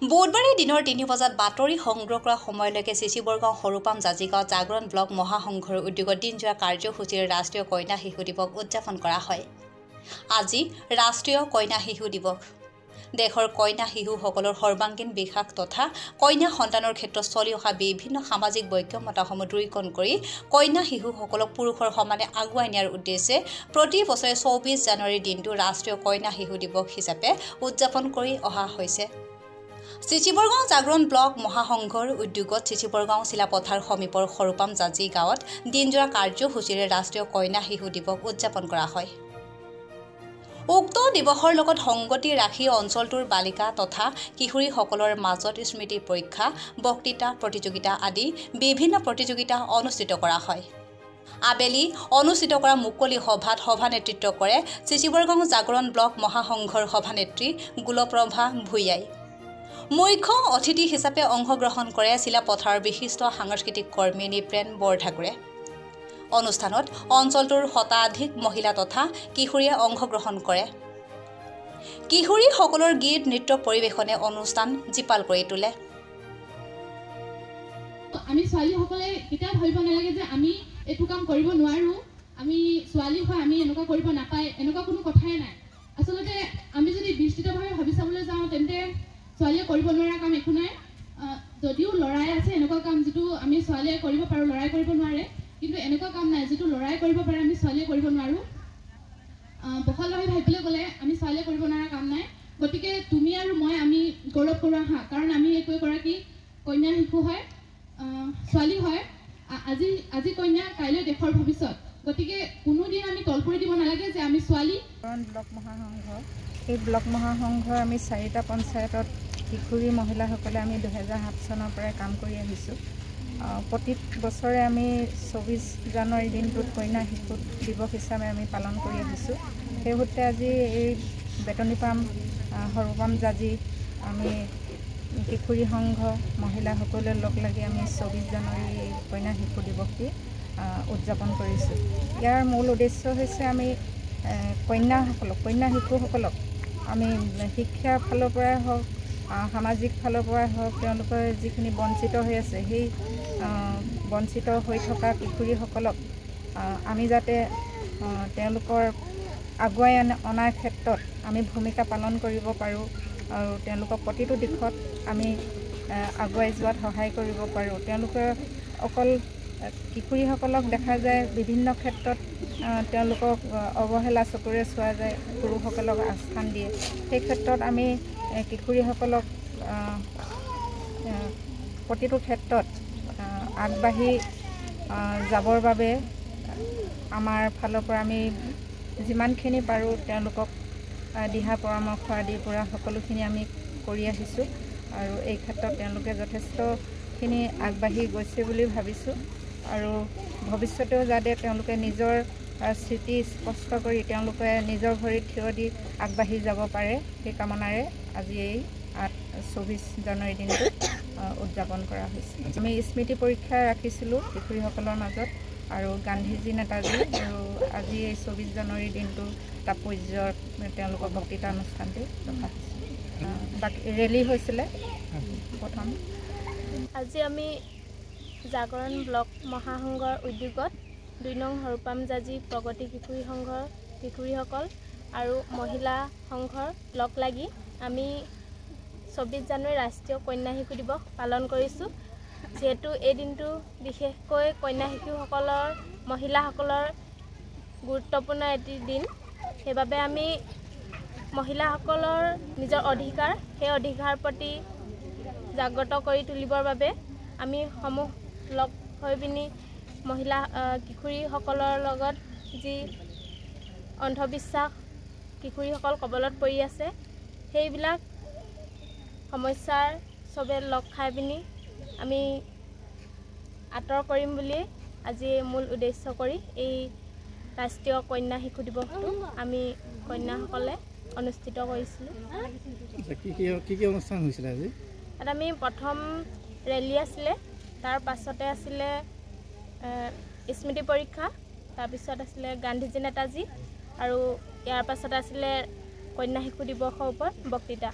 বুধবাৰে দিনৰ ৩ বজাত বাতৰি সংগ্ৰহ কৰা সময়লৈকে চিচিবৰগাঁও সৰুপাম জাজিগাঁও জাগৰণ ব্লক মহাসংঘৰ উদ্যোগত দিনজোৰা কাৰ্যসূচীৰে ৰাষ্ট্ৰীয় কন্যা শিশু দিৱস উদযাপন কৰা হয়। আজি ৰাষ্ট্ৰীয় কন্যা শিশু দিৱস। দেশৰ কন্যা শিশুসকলৰ সৰ্বাংগীন বিকাশ তথা কন্যা সন্তানৰ ক্ষেত্ৰত চলি অহা বিভিন্ন সামাজিক বৈষম্যতাসমূহ দূৰীকৰণ কৰি কন্যা শিশুসকলক পুৰুষৰ সমানে আগুৱাই নিয়াৰ উদ্দেশ্যে প্ৰতি বছৰে ২৪ জানুৱাৰীৰ দিনটো ৰাষ্ট্ৰীয় কন্যা শিশু দিৱস হিচাপে উদযাপন কৰি অহা হৈছে। চিচিবৰগাঁও জাগৰণ ব্লক মহাসংঘৰ উদ্যোগত চিচিবৰগাঁও চিলাপথাৰ সমীপৰ সৰুপাম জাজি গাঁৱত দিনজোৰা কাৰ্যসূচীৰে ৰাষ্ট্ৰীয় কন্যা শিশু দিৱস উদযাপন কৰা হয়। উক্ত দিৱসৰ লগত সংগতি ৰাখি অঞ্চলটোৰ বালিকা তথা কিশোৰীসকলৰ মাজত স্মৃতি পৰীক্ষা, বক্তৃতা প্ৰতিযোগিতা আদি বিভিন্ন প্ৰতিযোগিতা অনুষ্ঠিত কৰা হয়। আবেলি অনুষ্ঠিত কৰা মুকলি সভাত সভানেতৃত্ব কৰে চিচিবৰগাঁও জাগৰণ ব্লক মহাসংঘৰ সভানেত্ৰী গুলপ্ৰভা ভূঞাই। মুখ্য অতিথি হিচাপে অংশগ্ৰহণ কৰে চিলাপথাৰৰ বিশিষ্ট সাংস্কৃতিক কৰ্মী নিপ্ৰেন বৰঠাকুৰে। অনুষ্ঠানত অঞ্চলটোৰ শতাধিক মহিলা তথা কিশোৰীয়ে অংশগ্ৰহণ কৰে। কিশোৰীসকলৰ গীত নৃত্য পৰিৱেশনে অনুষ্ঠান জীপাল কৰি তোলে। আমি ছোৱালীসকলে কেতিয়াও ভাবিব নালাগে যে আমি এইটো কাম কৰিব নোৱাৰোঁ, আমি ছোৱালী হয় আমি এনেকুৱা কৰিব নাপায়, এনেকুৱা কোনো কথাই নাই। আচলতে আমি যদি বিস্তৃতভাৱে ভাবি চাবলৈ যাওঁ তেন্তে ছোৱালীয়ে কৰিব নোৱাৰা কাম একো নাই। যদিও ল'ৰাই আছে এনেকুৱা কাম যিটো আমি ছোৱালীয়ে কৰিব পাৰোঁ, ল'ৰাই কৰিব নোৱাৰে, কিন্তু এনেকুৱা কাম নাই যিটো ল'ৰাই কৰিব পাৰে আমি ছোৱালীয়ে কৰিব নোৱাৰোঁ। বহলভাৱে ভাবিবলৈ গ'লে আমি ছোৱালীয়ে কৰিব নোৱাৰা কাম নাই। গতিকে তুমি আৰু মই আমি গৌৰৱ কৰোঁ আহা, কাৰণ আমি একোগৰাকী কন্যা শিশু হয়, ছোৱালী হয়। আজি কন্যা, কাইলৈ দেশৰ ভৱিষ্যত। গতিকে কোনোদিন আমি তলপৰি দিব নালাগে যে আমি ছোৱালী। ব্লক মহাসংঘ, এই ব্লক মহাসংঘৰ আমি 4টা পঞ্চায়তত কিশোৰী মহিলাসকলে আমি 2007 চনৰ পৰাই কাম কৰি আহিছোঁ। প্ৰতি বছৰে আমি 24 জানুৱাৰী দিনটোত কন্যা শিশু দিৱস হিচাপে আমি পালন কৰি আহিছোঁ। সেই সূত্ৰে আজি এই বেতনীপাম সৰুপাম জাজি আমি কিশোৰী সংঘ মহিলাসকলে লগ লাগি আমি 24 জানুৱাৰী কন্যা শিশু দিৱসটি উদযাপন কৰিছোঁ। ইয়াৰ মূল উদ্দেশ্য হৈছে আমি কন্যা শিশুসকলক আমি শিক্ষাৰ ফালৰ পৰাই হওক, সামাজিক ফালৰ পৰাই হওক, তেওঁলোকৰ যিখিনি বঞ্চিত হৈ আছে সেই বঞ্চিত হৈ থকা কিশোৰীসকলক আমি যাতে তেওঁলোকৰ আগুৱাই অনাৰ ক্ষেত্ৰত আমি ভূমিকা পালন কৰিব পাৰোঁ আৰু তেওঁলোকক প্ৰতিটো দিশত আমি আগুৱাই যোৱাত সহায় কৰিব পাৰোঁ। তেওঁলোকে অকল কিশোৰীসকলক দেখা যায় বিভিন্ন ক্ষেত্ৰত তেওঁলোকক অৱহেলা চকুৰে চোৱা যায়, পুৰুষসকলক আস্থান দিয়ে। সেই ক্ষেত্ৰত আমি কিশোৰীসকলক প্ৰতিটো ক্ষেত্ৰত আগবাঢ়ি যাবৰ বাবে আমাৰ ফালৰ পৰা আমি যিমানখিনি পাৰোঁ তেওঁলোকক দিহা পৰামৰ্শ আদিৰ পৰা সকলোখিনি আমি কৰি আহিছোঁ আৰু এই ক্ষেত্ৰত তেওঁলোকে যথেষ্টখিনি আগবাঢ়ি গৈছে বুলি ভাবিছোঁ আৰু ভৱিষ্যতেও যাতে তেওঁলোকে নিজৰ স্থিতি স্পষ্ট কৰি তেওঁলোকে নিজৰ ভৰিত থিয় দি আগবাঢ়ি যাব পাৰে, সেই কামনাৰে আজি এই 24 জানুৱাৰী দিনটো উদযাপন কৰা হৈছে। আমি স্মৃতি পৰীক্ষা ৰাখিছিলোঁ কিশোৰীসকলৰ মাজত আৰু গান্ধীজী নেতাজী আৰু আজি এই 24 জানুৱাৰী দিনটো তাৎপৰ্যৰ তেওঁলোকৰ বক্তৃতা অনুষ্ঠানটি ৰখা হৈছে। বাকী ৰেলী হৈছিলে প্ৰথম। আজি আমি জাগৰণ ব্লক মহাসংঘৰ উদ্যোগত 2 নং সৰুপাম জাজি প্ৰগতি কিশোৰী সংঘৰ কিশোৰীসকল আৰু মহিলা সংঘৰ লগ লাগি আমি 24 জানুৱাৰী ৰাষ্ট্ৰীয় কন্যা শিশু দিৱস পালন কৰিছোঁ। যিহেতু এই দিনটো বিশেষকৈ কন্যা শিশুসকলৰ মহিলাসকলৰ গুৰুত্বপূৰ্ণ এটি দিন, সেইবাবে আমি মহিলাসকলৰ নিজৰ অধিকাৰ, সেই অধিকাৰ প্ৰতি জাগ্ৰত কৰি তুলিবৰ বাবে আমি সমূহ লগ হৈ পিনি মহিলা কিশোৰীসকলৰ লগত যি অন্ধবিশ্বাস কিশোৰীসকল কবলত পৰি আছে, সেইবিলাক সমস্যাৰ চবে লগ খাই পিনি আমি আঁতৰ কৰিম বুলি আজি মূল উদ্দেশ্য কৰি এই ৰাষ্ট্ৰীয় কন্যা শিশু দিৱসটো আমি কন্যাসকলে অনুষ্ঠিত কৰিছিলোঁ। কি অনুষ্ঠান হৈছিলে আজি? তাত আমি প্ৰথম ৰেলী আছিলে, তাৰ পাছতে আছিলে স্মৃতি পৰীক্ষা, তাৰপিছত আছিলে গান্ধীজী নেতাজী আৰু ইয়াৰ পাছতে আছিলে কন্যা শিশু দিৱসৰ ওপৰত বক্তৃতা।